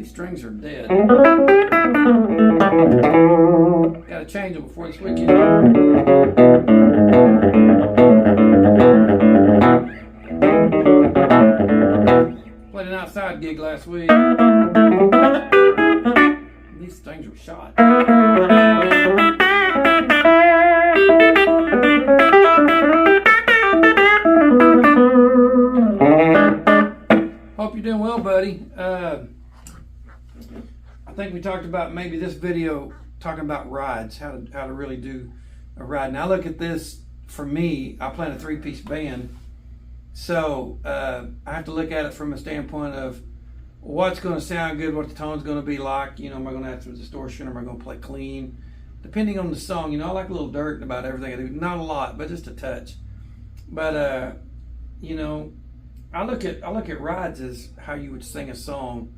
These strings are dead. Gotta change them before this weekend. Played an outside gig last week. These strings were shot. Hope you're doing well, buddy. I think we talked about maybe this video talking about rides, how to really do a ride. Now look at this. For me, I play in a 3-piece band, so I have to look at it from a standpoint of what's going to sound good, what the tone's going to be like. You know, am I going to have some distortion, or am I going to play clean? Depending on the song, you know, I like a little dirt in about everything I do. Not a lot, but just a touch. But you know, I look at rides as how you would sing a song,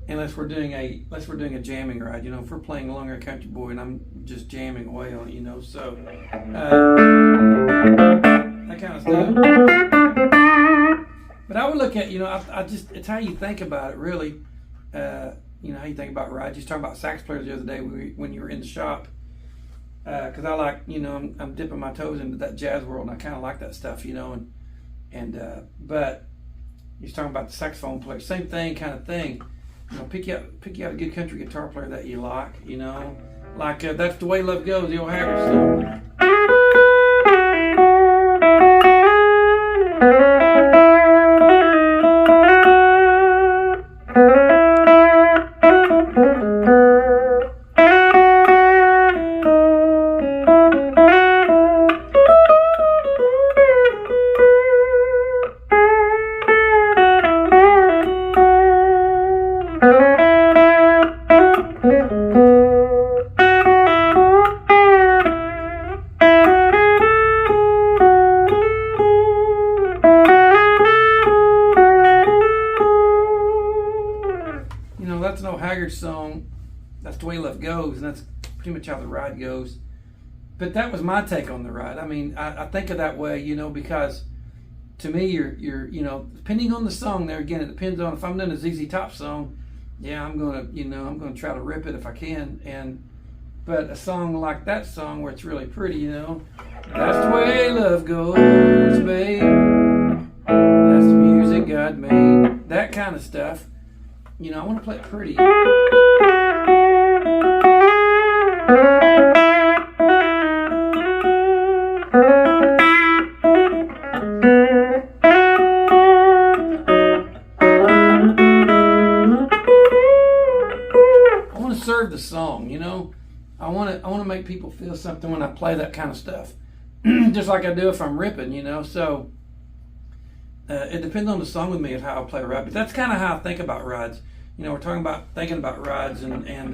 unless we're doing a jamming ride. You know, if we're playing Long Air Country Boy and I'm just jamming away on it, you know, so that kind of stuff. But I would look at, you know, I just, it's how you think about it, really. You know, how you think about rides. You was talking about sax players the other day when you were in the shop, because I like, you know, I'm dipping my toes into that jazz world, and I kind of like that stuff, you know, but he's talking about the saxophone player, same thing, kind of thing. You know, pick you out a good country guitar player that you like, you know, like That's the Way Love Goes, the old Haggard song. That's an old Haggard song. That's the way love goes, and that's pretty much how the ride goes. But that was my take on the ride. I mean, I think of that way, you know, because to me, you're you know, depending on the song. There again, it depends on if I'm doing a ZZ Top song. Yeah, I'm gonna try to rip it if I can. But a song like that song where it's really pretty, you know, that's the way love goes, babe. That's the music God made. That kind of stuff. You know, I want to play it pretty. I want to serve the song, you know. I want to make people feel something when I play that kind of stuff. Just like I do if I'm ripping, you know. So it depends on the song with me of how I play a ride. But that's kind of how I think about rides. You know, we're thinking about rides and you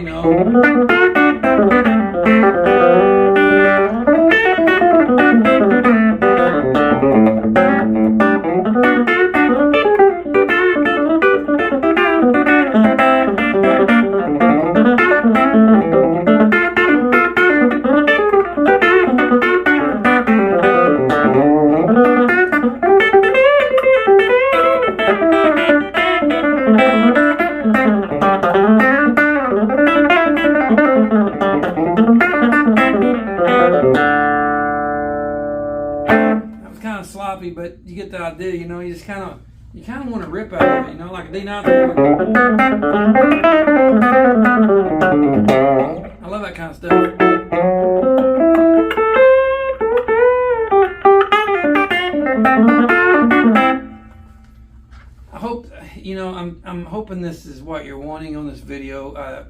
know. That was kind of sloppy, but you get the idea, you know. You kind of want to rip out of it, you know, like a D9. I love that kind of stuff. I hope, you know, I'm hoping this is what you're wanting on this video.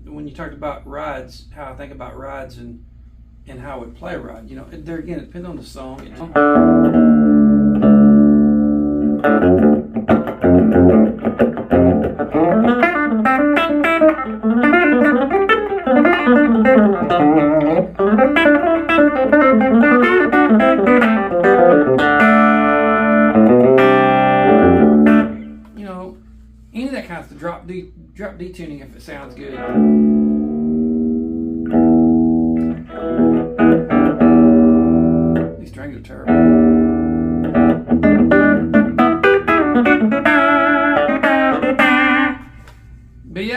When you talked about rides, how I think about rides and how I would play a ride, you know, there again, it depends on the song, you know. You know, any of that kind of stuff, drop D tuning if it sounds good. These strings are terrible.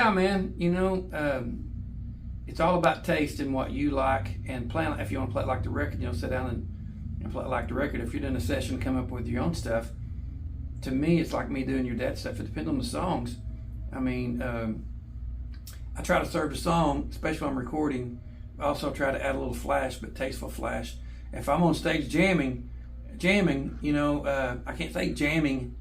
yeah, man, you know, it's all about taste and what you like, and playing. If you want to play it like the record, you know, sit down and play it like the record. If you're doing a session, come up with your own stuff. To me, it's like me doing your dad's stuff. It depends on the songs. I mean, I try to serve the song, especially when I'm recording. I also try to add a little flash, but tasteful flash. If I'm on stage jamming, you know, I can't say jamming.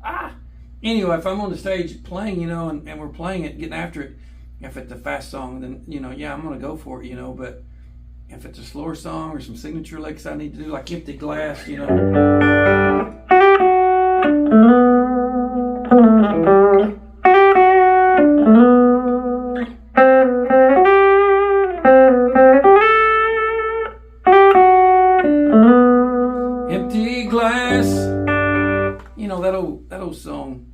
Anyway, if I'm on the stage playing, you know, and we're playing it, getting after it, if it's a fast song, then, you know, yeah, I'm going to go for it, you know. But if it's a slower song or some signature licks I need to do, like Empty Glass, you know. Empty glass, you know, that old song,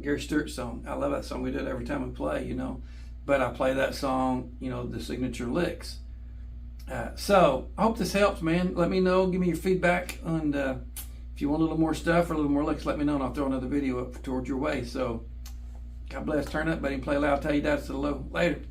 Gary Stewart song. I love that song. We do it every time we play, you know. But I play that song, you know, the signature licks. So I hope this helps, man. Let me know. Give me your feedback. And if you want a little more stuff or a little more licks, let me know, and I'll throw another video up towards your way. So God bless. Turn up, buddy, and play loud. Tell your dad it's a low. Later.